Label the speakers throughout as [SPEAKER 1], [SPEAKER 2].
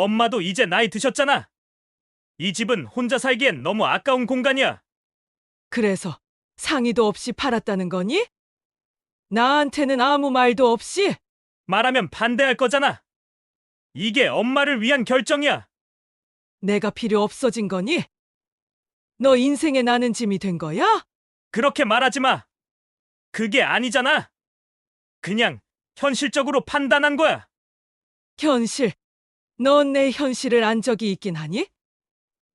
[SPEAKER 1] 엄마도 이제 나이 드셨잖아. 이 집은 혼자 살기엔 너무 아까운 공간이야.
[SPEAKER 2] 그래서 상의도 없이 팔았다는 거니? 나한테는 아무 말도 없이?
[SPEAKER 1] 말하면 반대할 거잖아. 이게 엄마를 위한 결정이야.
[SPEAKER 2] 내가 필요 없어진 거니? 너 인생에 나는 짐이 된 거야?
[SPEAKER 1] 그렇게 말하지 마. 그게 아니잖아. 그냥 현실적으로 판단한 거야.
[SPEAKER 2] 현실. 넌 내 현실을 안 적이 있긴 하니?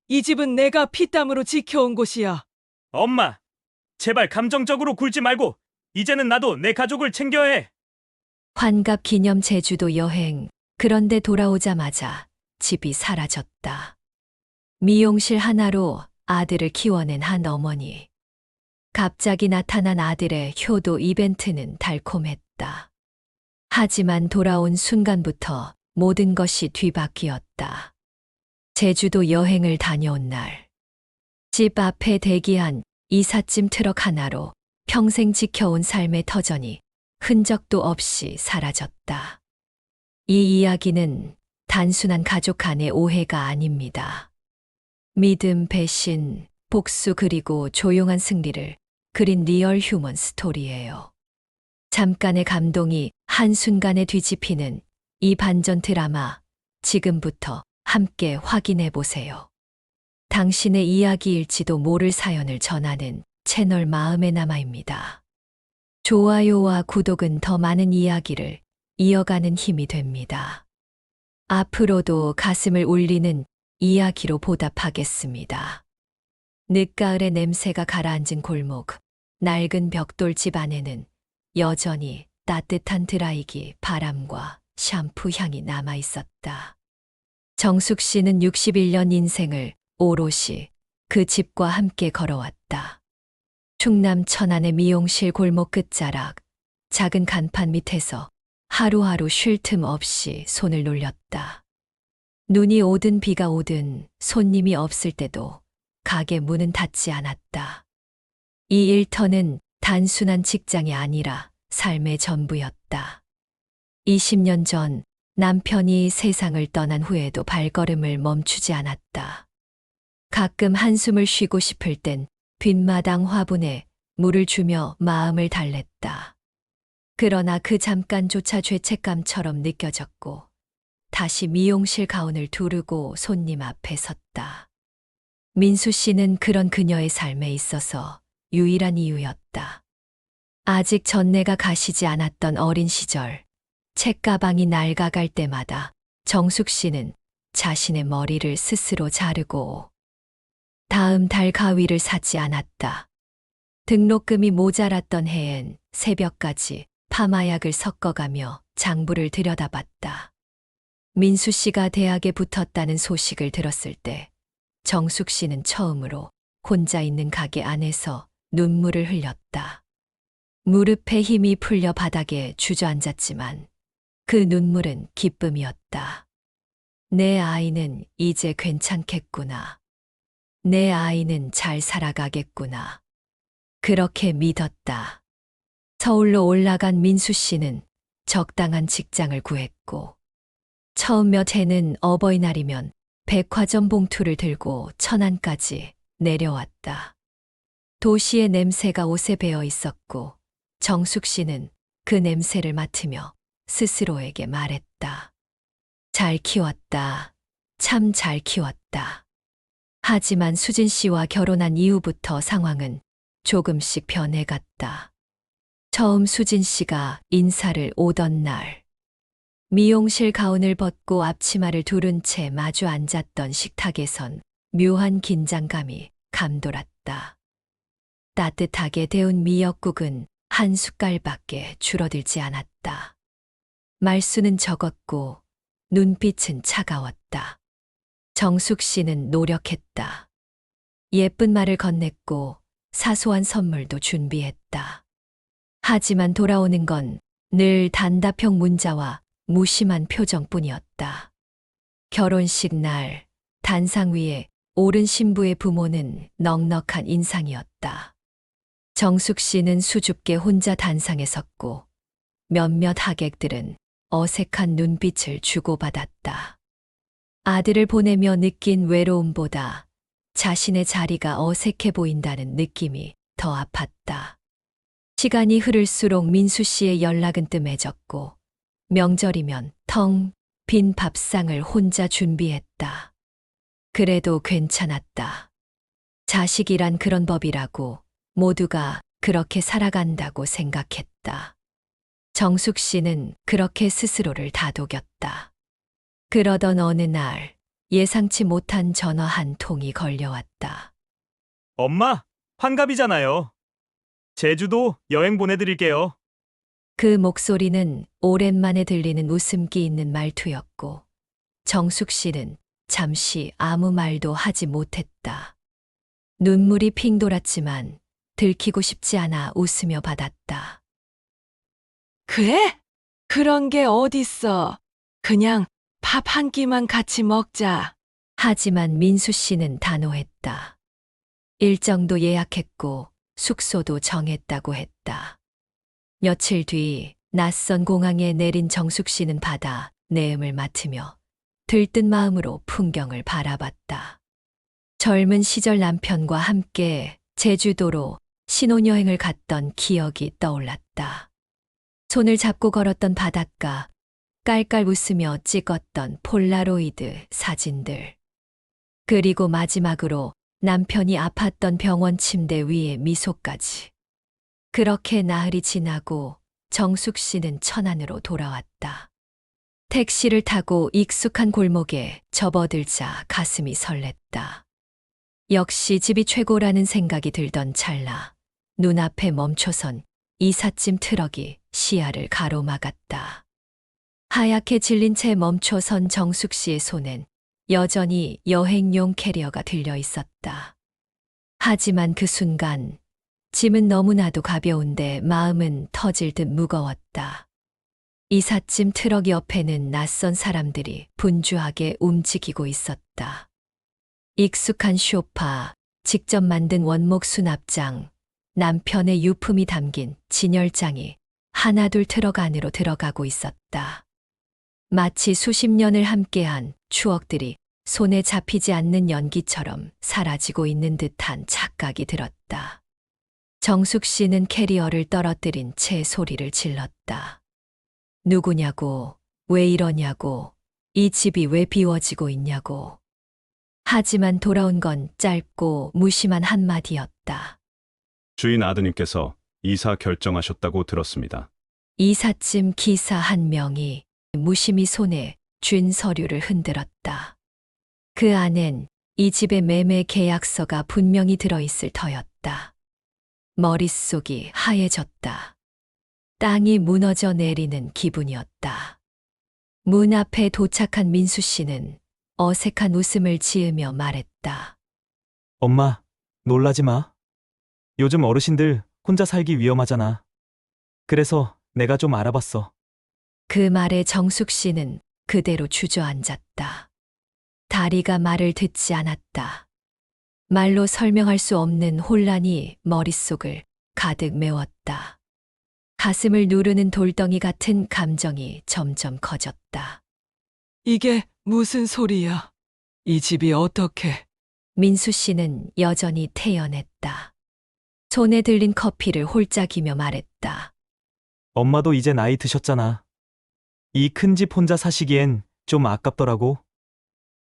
[SPEAKER 2] 이 집은 내가 피땀으로 지켜온 곳이야.
[SPEAKER 1] 엄마, 제발 감정적으로 굴지 말고 이제는 나도 내 가족을 챙겨야 해.
[SPEAKER 3] 환갑 기념 제주도 여행. 그런데 돌아오자마자 집이 사라졌다. 미용실 하나로 아들을 키워낸 한 어머니. 갑자기 나타난 아들의 효도 이벤트는 달콤했다. 하지만 돌아온 순간부터 모든 것이 뒤바뀌었다. 제주도 여행을 다녀온 날. 집 앞에 대기한 이삿짐 트럭 하나로 평생 지켜온 삶의 터전이 흔적도 없이 사라졌다. 이 이야기는 단순한 가족 간의 오해가 아닙니다. 믿음, 배신, 복수 그리고 조용한 승리를 그린 리얼 휴먼 스토리예요. 잠깐의 감동이 한순간에 뒤집히는 이 반전 드라마, 지금부터 함께 확인해 보세요. 당신의 이야기일지도 모를 사연을 전하는 채널 마음의 나마입니다. 좋아요와 구독은 더 많은 이야기를 이어가는 힘이 됩니다. 앞으로도 가슴을 울리는 이야기로 보답하겠습니다. 늦가을의 냄새가 가라앉은 골목, 낡은 벽돌집 안에는 여전히 따뜻한 드라이기, 바람과 샴푸 향이 남아 있었다. 정숙 씨는 61년 인생을 오롯이 그 집과 함께 걸어왔다. 충남 천안의 미용실 골목 끝자락, 작은 간판 밑에서 하루하루 쉴 틈 없이 손을 놀렸다. 눈이 오든 비가 오든 손님이 없을 때도 가게 문은 닫지 않았다. 이 일터는 단순한 직장이 아니라 삶의 전부였다. 20년 전 남편이 세상을 떠난 후에도 발걸음을 멈추지 않았다. 가끔 한숨을 쉬고 싶을 땐 뒷마당 화분에 물을 주며 마음을 달랬다. 그러나 그 잠깐조차 죄책감처럼 느껴졌고 다시 미용실 가운을 두르고 손님 앞에 섰다. 민수 씨는 그런 그녀의 삶에 있어서 유일한 이유였다. 아직 전내가 가시지 않았던 어린 시절, 책가방이 낡아갈 때마다 정숙 씨는 자신의 머리를 스스로 자르고 다음 달 가위를 사지 않았다. 등록금이 모자랐던 해엔 새벽까지 파마약을 섞어가며 장부를 들여다봤다. 민수 씨가 대학에 붙었다는 소식을 들었을 때 정숙 씨는 처음으로 혼자 있는 가게 안에서 눈물을 흘렸다. 무릎에 힘이 풀려 바닥에 주저앉았지만 그 눈물은 기쁨이었다. 내 아이는 이제 괜찮겠구나. 내 아이는 잘 살아가겠구나. 그렇게 믿었다. 서울로 올라간 민수 씨는 적당한 직장을 구했고 처음 몇 해는 어버이날이면 백화점 봉투를 들고 천안까지 내려왔다. 도시의 냄새가 옷에 배어 있었고 정숙 씨는 그 냄새를 맡으며 스스로에게 말했다. 잘 키웠다. 참 잘 키웠다. 하지만 수진 씨와 결혼한 이후부터 상황은 조금씩 변해갔다. 처음 수진 씨가 인사를 오던 날, 미용실 가운을 벗고 앞치마를 두른 채 마주 앉았던 식탁에선 묘한 긴장감이 감돌았다. 따뜻하게 데운 미역국은 한 숟갈밖에 줄어들지 않았다. 말수는 적었고 눈빛은 차가웠다. 정숙 씨는 노력했다. 예쁜 말을 건넸고 사소한 선물도 준비했다. 하지만 돌아오는 건 늘 단답형 문자와 무심한 표정뿐이었다. 결혼식 날 단상 위에 오른 신부의 부모는 넉넉한 인상이었다. 정숙 씨는 수줍게 혼자 단상에 섰고 몇몇 하객들은 어색한 눈빛을 주고받았다. 아들을 보내며 느낀 외로움보다 자신의 자리가 어색해 보인다는 느낌이 더 아팠다. 시간이 흐를수록 민수 씨의 연락은 뜸해졌고 명절이면 텅 빈 밥상을 혼자 준비했다. 그래도 괜찮았다. 자식이란 그런 법이라고, 모두가 그렇게 살아간다고 생각했다. 정숙 씨는 그렇게 스스로를 다독였다. 그러던 어느 날 예상치 못한 전화 한 통이 걸려왔다.
[SPEAKER 1] 엄마, 환갑이잖아요. 제주도 여행 보내드릴게요.
[SPEAKER 3] 그 목소리는 오랜만에 들리는 웃음기 있는 말투였고 정숙 씨는 잠시 아무 말도 하지 못했다. 눈물이 핑 돌았지만 들키고 싶지 않아 웃으며 받았다.
[SPEAKER 2] 그래? 그런 게 어딨어. 그냥 밥 한 끼만 같이 먹자.
[SPEAKER 3] 하지만 민수 씨는 단호했다. 일정도 예약했고 숙소도 정했다고 했다. 며칠 뒤 낯선 공항에 내린 정숙 씨는 바다 내음을 맡으며 들뜬 마음으로 풍경을 바라봤다. 젊은 시절 남편과 함께 제주도로 신혼여행을 갔던 기억이 떠올랐다. 손을 잡고 걸었던 바닷가, 깔깔 웃으며 찍었던 폴라로이드 사진들. 그리고 마지막으로 남편이 아팠던 병원 침대 위에 미소까지. 그렇게 나흘이 지나고 정숙 씨는 천안으로 돌아왔다. 택시를 타고 익숙한 골목에 접어들자 가슴이 설렜다. 역시 집이 최고라는 생각이 들던 찰나 눈앞에 멈춰선 이삿짐 트럭이 시야를 가로막았다. 하얗게 질린 채 멈춰선 정숙 씨의 손엔 여전히 여행용 캐리어가 들려 있었다. 하지만 그 순간 짐은 너무나도 가벼운데 마음은 터질 듯 무거웠다. 이삿짐 트럭 옆에는 낯선 사람들이 분주하게 움직이고 있었다. 익숙한 소파, 직접 만든 원목 수납장, 남편의 유품이 담긴 진열장이 하나둘 트럭 안으로 들어가고 있었다. 마치 수십 년을 함께한 추억들이 손에 잡히지 않는 연기처럼 사라지고 있는 듯한 착각이 들었다. 정숙 씨는 캐리어를 떨어뜨린 채 소리를 질렀다. 누구냐고, 왜 이러냐고, 이 집이 왜 비워지고 있냐고. 하지만 돌아온 건 짧고 무심한 한마디였다.
[SPEAKER 4] 주인 아드님께서 이사 결정하셨다고 들었습니다.
[SPEAKER 3] 이삿짐 기사 한 명이 무심히 손에 쥔 서류를 흔들었다. 그 안엔 이 집의 매매 계약서가 분명히 들어있을 터였다. 머릿속이 하얘졌다. 땅이 무너져 내리는 기분이었다. 문 앞에 도착한 민수 씨는 어색한 웃음을 지으며 말했다.
[SPEAKER 1] 엄마, 놀라지 마. 요즘 어르신들 혼자 살기 위험하잖아. 그래서 내가 좀 알아봤어.
[SPEAKER 3] 그 말에 정숙 씨는 그대로 주저앉았다. 다리가 말을 듣지 않았다. 말로 설명할 수 없는 혼란이 머릿속을 가득 메웠다. 가슴을 누르는 돌덩이 같은 감정이 점점 커졌다.
[SPEAKER 2] 이게 무슨 소리야? 이 집이 어떻게?
[SPEAKER 3] 민수 씨는 여전히 태연했다. 손에 들린 커피를 홀짝이며 말했다.
[SPEAKER 1] 엄마도 이제 나이 드셨잖아. 이 큰 집 혼자 사시기엔 좀 아깝더라고.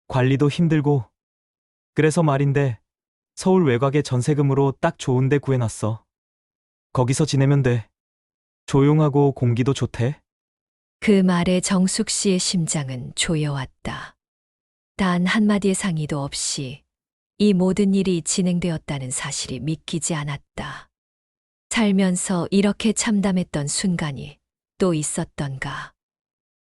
[SPEAKER 1] 관리도 힘들고. 그래서 말인데 서울 외곽에 전세금으로 딱 좋은 데 구해놨어. 거기서 지내면 돼. 조용하고 공기도 좋대.
[SPEAKER 3] 그 말에 정숙 씨의 심장은 조여왔다. 단 한마디의 상의도 없이 이 모든 일이 진행되었다는 사실이 믿기지 않았다. 살면서 이렇게 참담했던 순간이 또 있었던가.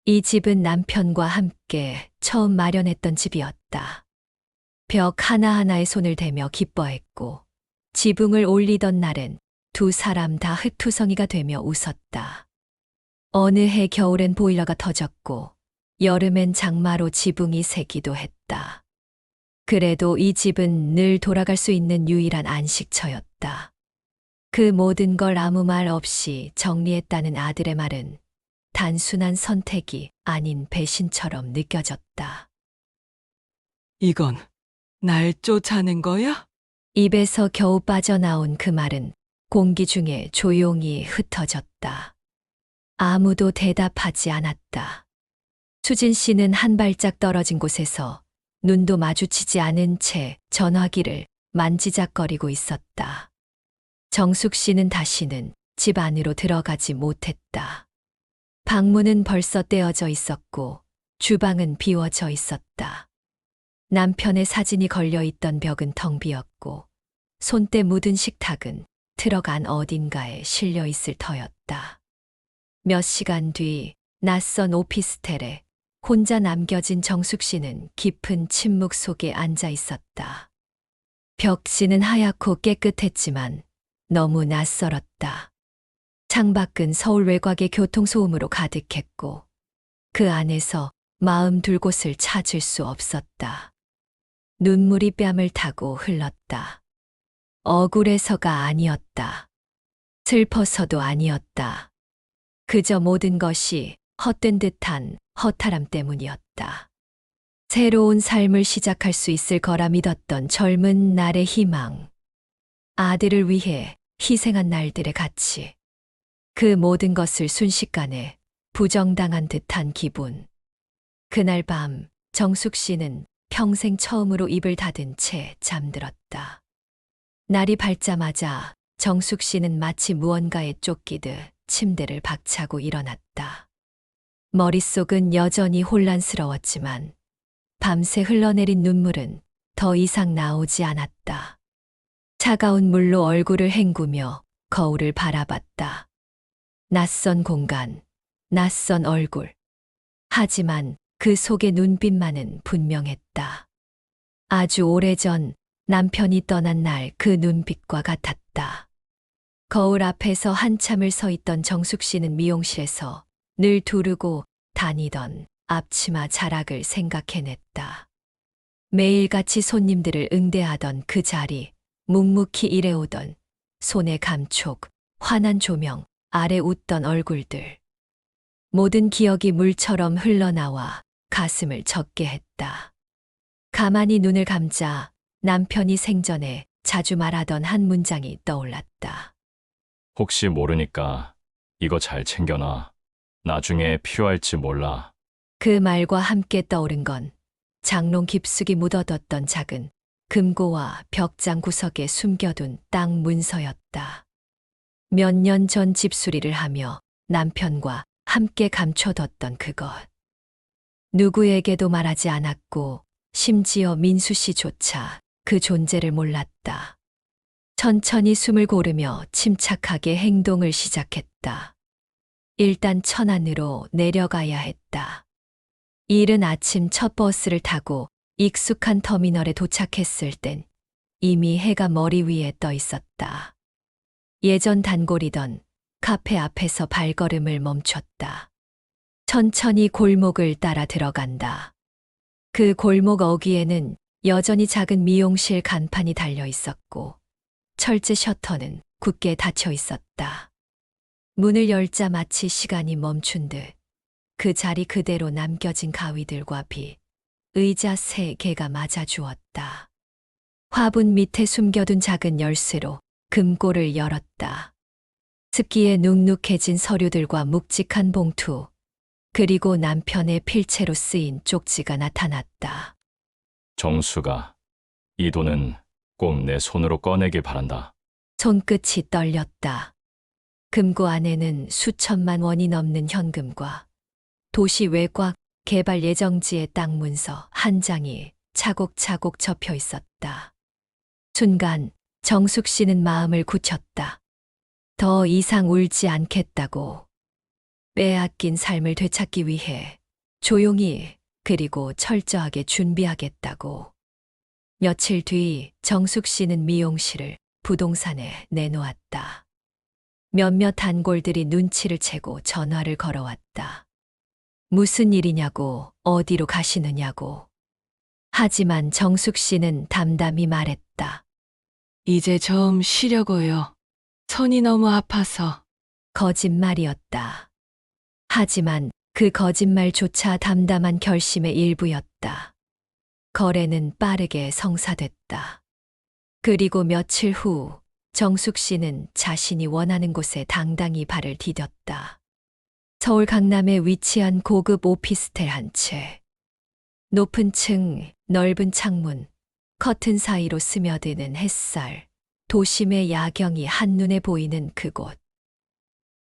[SPEAKER 3] 이 집은 남편과 함께 처음 마련했던 집이었다. 벽 하나하나에 손을 대며 기뻐했고 지붕을 올리던 날엔 두 사람 다 흙투성이가 되며 웃었다. 어느 해 겨울엔 보일러가 터졌고 여름엔 장마로 지붕이 새기도 했다. 그래도 이 집은 늘 돌아갈 수 있는 유일한 안식처였다. 그 모든 걸 아무 말 없이 정리했다는 아들의 말은 단순한 선택이 아닌 배신처럼 느껴졌다.
[SPEAKER 2] 이건 날 쫓아낸 거야?
[SPEAKER 3] 입에서 겨우 빠져나온 그 말은 공기 중에 조용히 흩어졌다. 아무도 대답하지 않았다. 수진 씨는 한 발짝 떨어진 곳에서 눈도 마주치지 않은 채 전화기를 만지작거리고 있었다. 정숙 씨는 다시는 집 안으로 들어가지 못했다. 방문은 벌써 떼어져 있었고 주방은 비워져 있었다. 남편의 사진이 걸려 있던 벽은 텅 비었고 손때 묻은 식탁은 트럭 안 어딘가에 실려 있을 터였다. 몇 시간 뒤 낯선 오피스텔에 혼자 남겨진 정숙 씨는 깊은 침묵 속에 앉아 있었다. 벽지는 하얗고 깨끗했지만 너무 낯설었다. 창밖은 서울 외곽의 교통소음으로 가득했고 그 안에서 마음 둘 곳을 찾을 수 없었다. 눈물이 뺨을 타고 흘렀다. 억울해서가 아니었다. 슬퍼서도 아니었다. 그저 모든 것이 헛된 듯한 허탈함 때문이었다. 새로운 삶을 시작할 수 있을 거라 믿었던 젊은 날의 희망. 아들을 위해 희생한 날들의 가치. 그 모든 것을 순식간에 부정당한 듯한 기분. 그날 밤 정숙 씨는 평생 처음으로 입을 닫은 채 잠들었다. 날이 밝자마자 정숙 씨는 마치 무언가에 쫓기듯 침대를 박차고 일어났다. 머릿속은 여전히 혼란스러웠지만 밤새 흘러내린 눈물은 더 이상 나오지 않았다. 차가운 물로 얼굴을 헹구며 거울을 바라봤다. 낯선 공간, 낯선 얼굴. 하지만 그 속의 눈빛만은 분명했다. 아주 오래전 남편이 떠난 날 그 눈빛과 같았다. 거울 앞에서 한참을 서 있던 정숙 씨는 미용실에서 늘 두르고 다니던 앞치마 자락을 생각해냈다. 매일같이 손님들을 응대하던 그 자리, 묵묵히 일해오던 손의 감촉, 환한 조명, 아래 웃던 얼굴들. 모든 기억이 물처럼 흘러나와 가슴을 젖게 했다. 가만히 눈을 감자 남편이 생전에 자주 말하던 한 문장이 떠올랐다.
[SPEAKER 5] 혹시 모르니까 이거 잘 챙겨놔. 나중에 필요할지 몰라.
[SPEAKER 3] 그 말과 함께 떠오른 건 장롱 깊숙이 묻어뒀던 작은 금고와 벽장 구석에 숨겨둔 땅 문서였다. 몇 년 전 집수리를 하며 남편과 함께 감춰뒀던 그것. 누구에게도 말하지 않았고 심지어 민수 씨조차 그 존재를 몰랐다. 천천히 숨을 고르며 침착하게 행동을 시작했다. 일단 천안으로 내려가야 했다. 이른 아침 첫 버스를 타고 익숙한 터미널에 도착했을 땐 이미 해가 머리 위에 떠 있었다. 예전 단골이던 카페 앞에서 발걸음을 멈췄다. 천천히 골목을 따라 들어간다. 그 골목 어귀에는 여전히 작은 미용실 간판이 달려 있었고 철제 셔터는 굳게 닫혀 있었다. 문을 열자 마치 시간이 멈춘 듯 그 자리 그대로 남겨진 가위들과 빛, 의자 3개가 맞아주었다. 화분 밑에 숨겨둔 작은 열쇠로 금고를 열었다. 습기에 눅눅해진 서류들과 묵직한 봉투, 그리고 남편의 필체로 쓰인 쪽지가 나타났다.
[SPEAKER 5] 정수가, 이 돈은 꼭 내 손으로 꺼내길 바란다.
[SPEAKER 3] 손끝이 떨렸다. 금고 안에는 수천만 원이 넘는 현금과 도시 외곽 개발 예정지의 땅 문서 한 장이 차곡차곡 접혀 있었다. 순간 정숙 씨는 마음을 굳혔다. 더 이상 울지 않겠다고. 빼앗긴 삶을 되찾기 위해 조용히 그리고 철저하게 준비하겠다고. 며칠 뒤 정숙 씨는 미용실을 부동산에 내놓았다. 몇몇 단골들이 눈치를 채고 전화를 걸어왔다. 무슨 일이냐고, 어디로 가시느냐고. 하지만 정숙 씨는 담담히 말했다.
[SPEAKER 2] 이제 좀 쉬려고요. 손이 너무 아파서.
[SPEAKER 3] 거짓말이었다. 하지만 그 거짓말조차 담담한 결심의 일부였다. 거래는 빠르게 성사됐다. 그리고 며칠 후 정숙 씨는 자신이 원하는 곳에 당당히 발을 디뎠다. 서울 강남에 위치한 고급 오피스텔 한 채. 높은 층, 넓은 창문, 커튼 사이로 스며드는 햇살, 도심의 야경이 한눈에 보이는 그곳.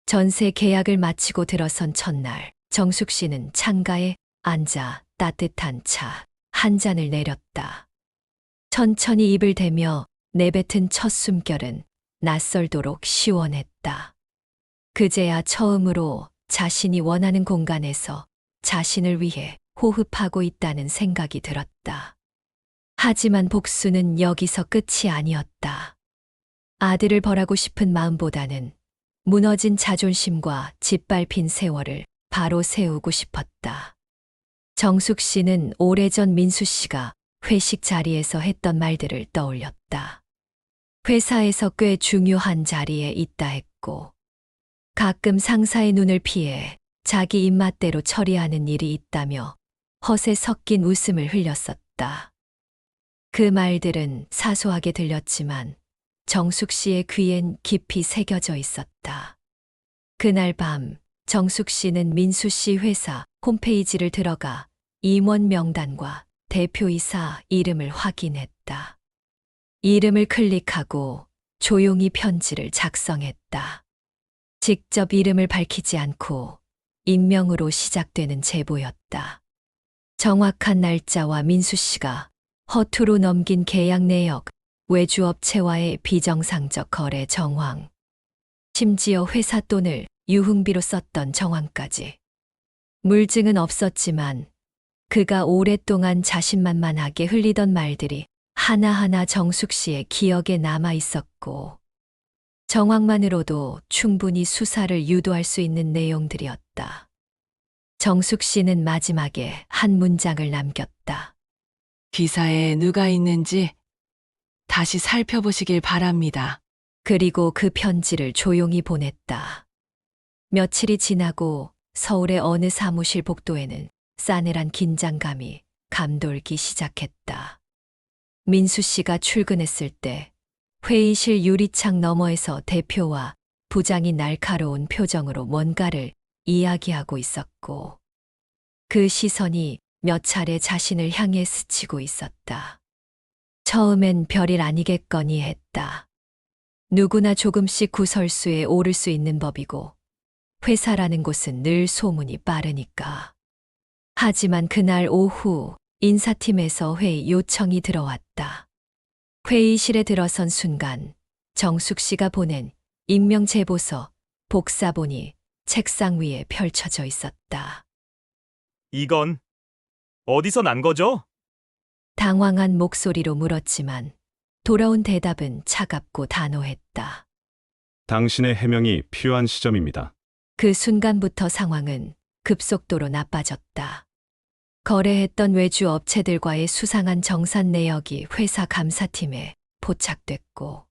[SPEAKER 3] 전세 계약을 마치고 들어선 첫날, 정숙 씨는 창가에 앉아 따뜻한 차 한 잔을 내렸다. 천천히 입을 대며 내뱉은 첫 숨결은 낯설도록 시원했다. 그제야 처음으로 자신이 원하는 공간에서 자신을 위해 호흡하고 있다는 생각이 들었다. 하지만 복수는 여기서 끝이 아니었다. 아들을 벌하고 싶은 마음보다는 무너진 자존심과 짓밟힌 세월을 바로 세우고 싶었다. 정숙 씨는 오래전 민수 씨가 회식 자리에서 했던 말들을 떠올렸다. 회사에서 꽤 중요한 자리에 있다 했고, 가끔 상사의 눈을 피해 자기 입맛대로 처리하는 일이 있다며 허세 섞인 웃음을 흘렸었다. 그 말들은 사소하게 들렸지만 정숙 씨의 귀엔 깊이 새겨져 있었다. 그날 밤 정숙 씨는 민수 씨 회사 홈페이지를 들어가 임원 명단과 대표이사 이름을 확인했다. 이름을 클릭하고 조용히 편지를 작성했다. 직접 이름을 밝히지 않고 익명으로 시작되는 제보였다. 정확한 날짜와 민수 씨가 허투루 넘긴 계약 내역, 외주업체와의 비정상적 거래 정황, 심지어 회사 돈을 유흥비로 썼던 정황까지. 물증은 없었지만 그가 오랫동안 자신만만하게 흘리던 말들이 하나하나 정숙 씨의 기억에 남아 있었고, 정황만으로도 충분히 수사를 유도할 수 있는 내용들이었다. 정숙 씨는 마지막에 한 문장을 남겼다.
[SPEAKER 2] 기사에 누가 있는지 다시 살펴보시길 바랍니다.
[SPEAKER 3] 그리고 그 편지를 조용히 보냈다. 며칠이 지나고 서울의 어느 사무실 복도에는 싸늘한 긴장감이 감돌기 시작했다. 민수 씨가 출근했을 때 회의실 유리창 너머에서 대표와 부장이 날카로운 표정으로 뭔가를 이야기하고 있었고, 그 시선이 몇 차례 자신을 향해 스치고 있었다. 처음엔 별일 아니겠거니 했다. 누구나 조금씩 구설수에 오를 수 있는 법이고, 회사라는 곳은 늘 소문이 빠르니까. 하지만 그날 오후 인사팀에서 회의 요청이 들어왔다. 회의실에 들어선 순간 정숙 씨가 보낸 임명 제보서 복사본이 책상 위에 펼쳐져 있었다.
[SPEAKER 1] 이건 어디서 난 거죠?
[SPEAKER 3] 당황한 목소리로 물었지만 돌아온 대답은 차갑고 단호했다.
[SPEAKER 4] 당신의 해명이 필요한 시점입니다.
[SPEAKER 3] 그 순간부터 상황은 급속도로 나빠졌다. 거래했던 외주 업체들과의 수상한 정산 내역이 회사 감사팀에 포착됐고,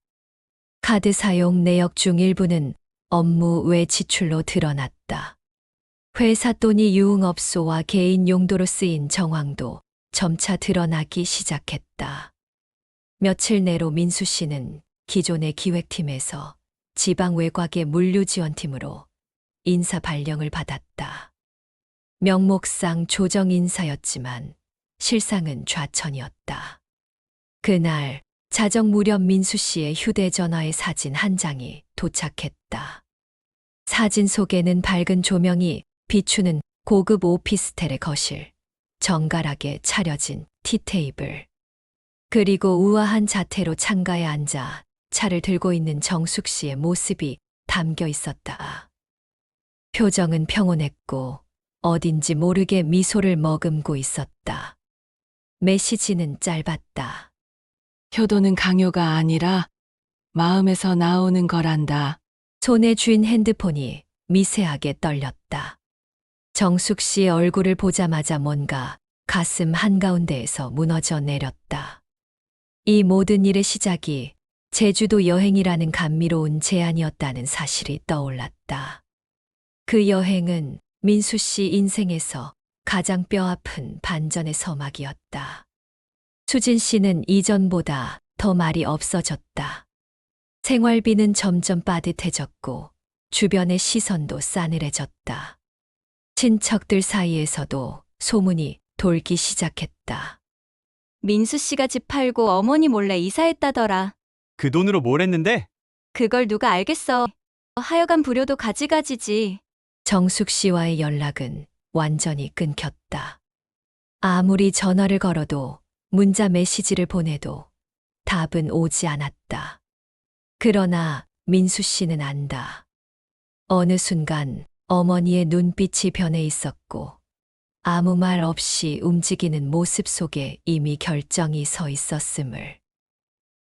[SPEAKER 3] 카드 사용 내역 중 일부는 업무 외 지출로 드러났다. 회사 돈이 유흥업소와 개인 용도로 쓰인 정황도 점차 드러나기 시작했다. 며칠 내로 민수 씨는 기존의 기획팀에서 지방 외곽의 물류지원팀으로 인사 발령을 받았다. 명목상 조정 인사였지만 실상은 좌천이었다. 그날 자정 무렵 민수 씨의 휴대전화에 사진 한 장이 도착했다. 사진 속에는 밝은 조명이 비추는 고급 오피스텔의 거실, 정갈하게 차려진 티테이블, 그리고 우아한 자태로 창가에 앉아 차를 들고 있는 정숙 씨의 모습이 담겨 있었다. 표정은 평온했고 어딘지 모르게 미소를 머금고 있었다. 메시지는 짧았다.
[SPEAKER 2] 효도는 강요가 아니라 마음에서 나오는 거란다.
[SPEAKER 3] 손에 쥔 핸드폰이 미세하게 떨렸다. 정숙 씨의 얼굴을 보자마자 뭔가 가슴 한가운데에서 무너져 내렸다. 이 모든 일의 시작이 제주도 여행이라는 감미로운 제안이었다는 사실이 떠올랐다. 그 여행은 민수 씨 인생에서 가장 뼈아픈 반전의 서막이었다. 수진 씨는 이전보다 더 말이 없어졌다. 생활비는 점점 빠듯해졌고 주변의 시선도 싸늘해졌다. 친척들 사이에서도 소문이 돌기 시작했다.
[SPEAKER 6] 민수 씨가 집 팔고 어머니 몰래 이사했다더라.
[SPEAKER 7] 그 돈으로 뭘 했는데?
[SPEAKER 6] 그걸 누가 알겠어. 하여간 불효도 가지가지지.
[SPEAKER 3] 정숙 씨와의 연락은 완전히 끊겼다. 아무리 전화를 걸어도 문자 메시지를 보내도 답은 오지 않았다. 그러나 민수 씨는 안다. 어느 순간 어머니의 눈빛이 변해 있었고 아무 말 없이 움직이는 모습 속에 이미 결정이 서 있었음을.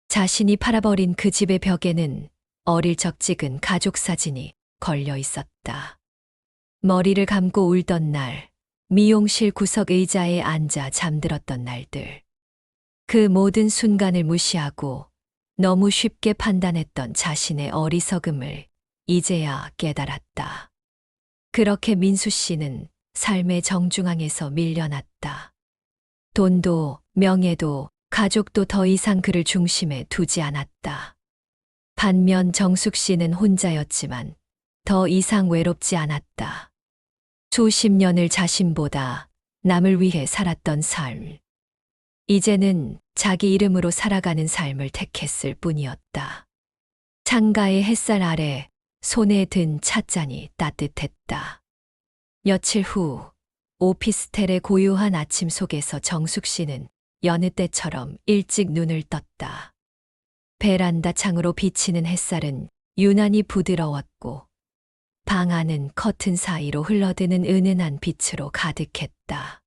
[SPEAKER 3] 자신이 팔아버린 그 집의 벽에는 어릴 적 찍은 가족 사진이 걸려 있었다. 머리를 감고 울던 날, 미용실 구석 의자에 앉아 잠들었던 날들. 그 모든 순간을 무시하고 너무 쉽게 판단했던 자신의 어리석음을 이제야 깨달았다. 그렇게 민수 씨는 삶의 정중앙에서 밀려났다. 돈도 명예도 가족도 더 이상 그를 중심에 두지 않았다. 반면 정숙 씨는 혼자였지만 더 이상 외롭지 않았다. 수십 년을 자신보다 남을 위해 살았던 삶. 이제는 자기 이름으로 살아가는 삶을 택했을 뿐이었다. 창가의 햇살 아래 손에 든 찻잔이 따뜻했다. 며칠 후 오피스텔의 고요한 아침 속에서 정숙 씨는 여느 때처럼 일찍 눈을 떴다. 베란다 창으로 비치는 햇살은 유난히 부드러웠고 방 안은 커튼 사이로 흘러드는 은은한 빛으로 가득했다.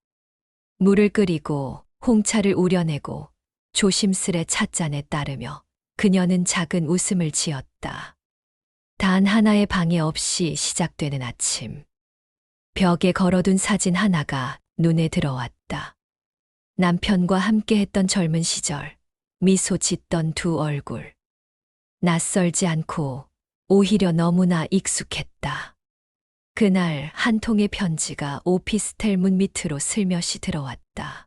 [SPEAKER 3] 물을 끓이고 홍차를 우려내고 조심스레 찻잔에 따르며 그녀는 작은 웃음을 지었다. 단 하나의 방해 없이 시작되는 아침. 벽에 걸어둔 사진 하나가 눈에 들어왔다. 남편과 함께했던 젊은 시절, 미소 짓던 두 얼굴. 낯설지 않고 오히려 너무나 익숙했다. 그날 한 통의 편지가 오피스텔 문 밑으로 슬며시 들어왔다.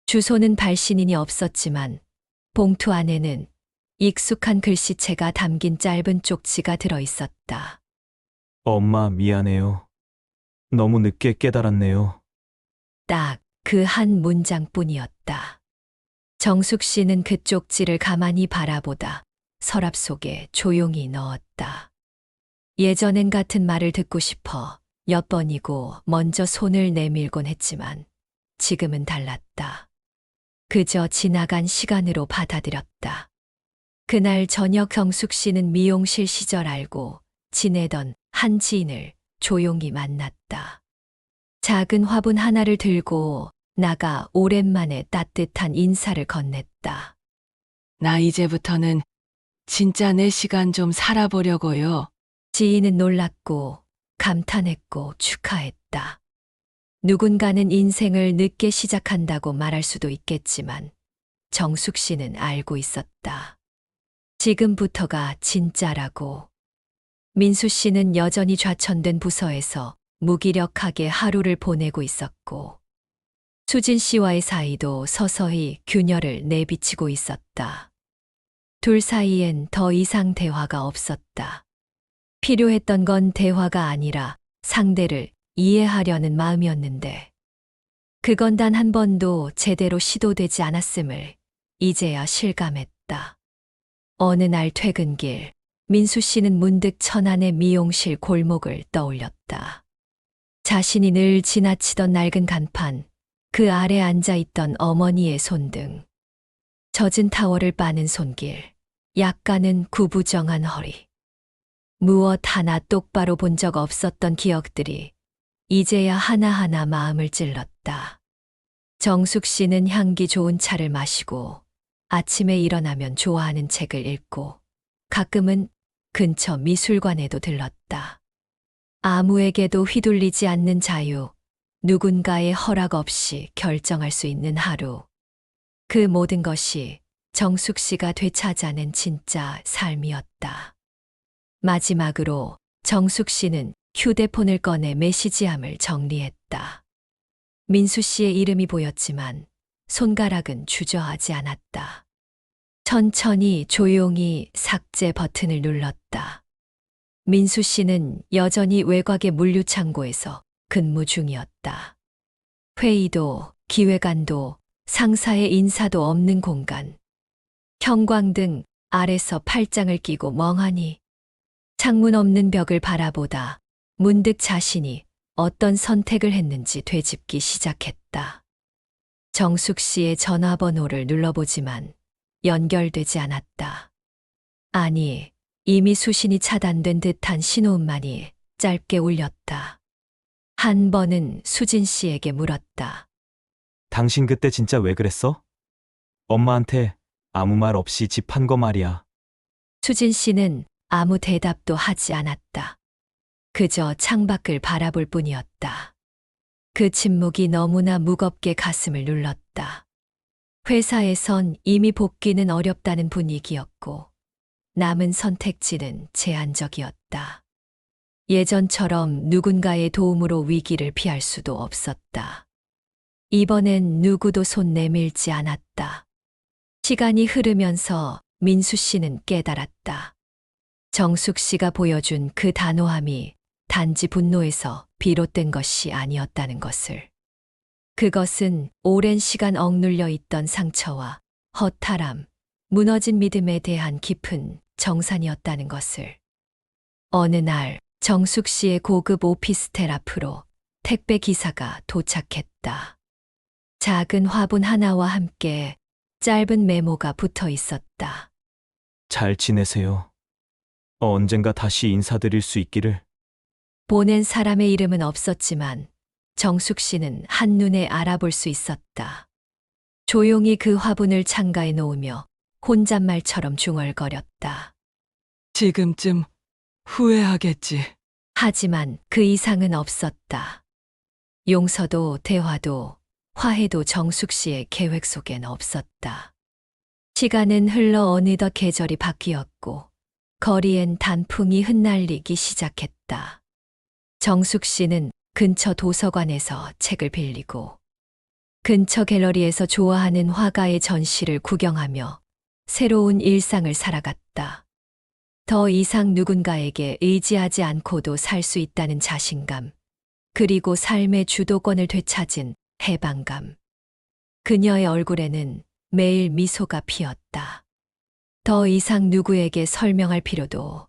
[SPEAKER 3] 주소는 발신인이 없었지만 봉투 안에는 익숙한 글씨체가 담긴 짧은 쪽지가 들어 있었다.
[SPEAKER 1] 엄마, 미안해요. 너무 늦게 깨달았네요.
[SPEAKER 3] 딱 그 한 문장뿐이었다. 정숙 씨는 그 쪽지를 가만히 바라보다 서랍 속에 조용히 넣었다. 예전엔 같은 말을 듣고 싶어 몇 번이고 먼저 손을 내밀곤 했지만 지금은 달랐다. 그저 지나간 시간으로 받아들였다. 그날 저녁 정숙 씨는 미용실 시절 알고 지내던 한 지인을 조용히 만났다. 작은 화분 하나를 들고 나가 오랜만에 따뜻한 인사를 건넸다.
[SPEAKER 2] 나 이제부터는 진짜 내 시간 좀 살아보려고요.
[SPEAKER 3] 지인은 놀랐고 감탄했고 축하했다. 누군가는 인생을 늦게 시작한다고 말할 수도 있겠지만 정숙 씨는 알고 있었다. 지금부터가 진짜라고. 민수 씨는 여전히 좌천된 부서에서 무기력하게 하루를 보내고 있었고 수진 씨와의 사이도 서서히 균열을 내비치고 있었다. 둘 사이엔 더 이상 대화가 없었다. 필요했던 건 대화가 아니라 상대를 이해하려는 마음이었는데 그건 단 한 번도 제대로 시도되지 않았음을 이제야 실감했다. 어느 날 퇴근길 민수 씨는 문득 천안의 미용실 골목을 떠올렸다. 자신이 늘 지나치던 낡은 간판, 그 아래 앉아있던 어머니의 손등, 젖은 타월을 빠는 손길, 약간은 구부정한 허리. 무엇 하나 똑바로 본 적 없었던 기억들이 이제야 하나하나 마음을 찔렀다. 정숙 씨는 향기 좋은 차를 마시고 아침에 일어나면 좋아하는 책을 읽고 가끔은 근처 미술관에도 들렀다. 아무에게도 휘둘리지 않는 자유, 누군가의 허락 없이 결정할 수 있는 하루. 그 모든 것이 정숙 씨가 되찾아낸 진짜 삶이었다. 마지막으로 정숙 씨는 휴대폰을 꺼내 메시지함을 정리했다. 민수 씨의 이름이 보였지만 손가락은 주저하지 않았다. 천천히 조용히 삭제 버튼을 눌렀다. 민수 씨는 여전히 외곽의 물류창고에서 근무 중이었다. 회의도 기획안도 상사의 인사도 없는 공간. 형광등 아래서 팔짱을 끼고 멍하니 창문 없는 벽을 바라보다 문득 자신이 어떤 선택을 했는지 되짚기 시작했다. 정숙 씨의 전화번호를 눌러보지만 연결되지 않았다. 아니, 이미 수신이 차단된 듯한 신호음만이 짧게 울렸다. 한 번은 수진 씨에게 물었다.
[SPEAKER 1] 당신 그때 진짜 왜 그랬어? 엄마한테 아무 말 없이 집 판 거 말이야.
[SPEAKER 3] 수진 씨는 아무 대답도 하지 않았다. 그저 창밖을 바라볼 뿐이었다. 그 침묵이 너무나 무겁게 가슴을 눌렀다. 회사에선 이미 복귀는 어렵다는 분위기였고 남은 선택지는 제한적이었다. 예전처럼 누군가의 도움으로 위기를 피할 수도 없었다. 이번엔 누구도 손 내밀지 않았다. 시간이 흐르면서 민수 씨는 깨달았다. 정숙 씨가 보여준 그 단호함이 단지 분노에서 비롯된 것이 아니었다는 것을. 그것은 오랜 시간 억눌려 있던 상처와 허탈함, 무너진 믿음에 대한 깊은 정산이었다는 것을. 어느 날 정숙 씨의 고급 오피스텔 앞으로 택배 기사가 도착했다. 작은 화분 하나와 함께 짧은 메모가 붙어 있었다.
[SPEAKER 1] 잘 지내세요. 언젠가 다시 인사드릴 수 있기를.
[SPEAKER 3] 보낸 사람의 이름은 없었지만 정숙 씨는 한눈에 알아볼 수 있었다. 조용히 그 화분을 창가에 놓으며 혼잣말처럼 중얼거렸다.
[SPEAKER 2] 지금쯤 후회하겠지.
[SPEAKER 3] 하지만 그 이상은 없었다. 용서도 대화도 화해도 정숙 씨의 계획 속엔 없었다. 시간은 흘러 어느덧 계절이 바뀌었고 거리엔 단풍이 흩날리기 시작했다. 정숙 씨는 근처 도서관에서 책을 빌리고 근처 갤러리에서 좋아하는 화가의 전시를 구경하며 새로운 일상을 살아갔다. 더 이상 누군가에게 의지하지 않고도 살 수 있다는 자신감, 그리고 삶의 주도권을 되찾은 해방감. 그녀의 얼굴에는 매일 미소가 피었다. 더 이상 누구에게 설명할 필요도,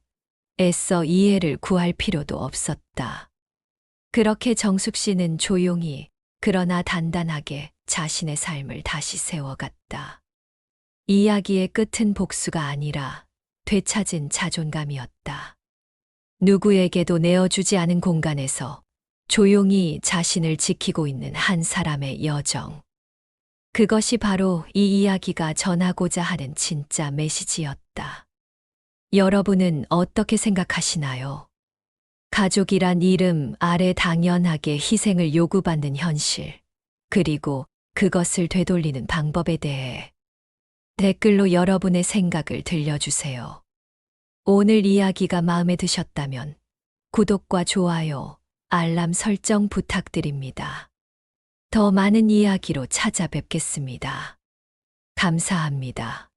[SPEAKER 3] 애써 이해를 구할 필요도 없었다. 그렇게 정숙 씨는 조용히 그러나 단단하게 자신의 삶을 다시 세워갔다. 이야기의 끝은 복수가 아니라 되찾은 자존감이었다. 누구에게도 내어주지 않은 공간에서 조용히 자신을 지키고 있는 한 사람의 여정. 그것이 바로 이 이야기가 전하고자 하는 진짜 메시지였다. 여러분은 어떻게 생각하시나요? 가족이란 이름 아래 당연하게 희생을 요구받는 현실, 그리고 그것을 되돌리는 방법에 대해 댓글로 여러분의 생각을 들려주세요. 오늘 이야기가 마음에 드셨다면 구독과 좋아요, 알람 설정 부탁드립니다. 더 많은 이야기로 찾아뵙겠습니다. 감사합니다.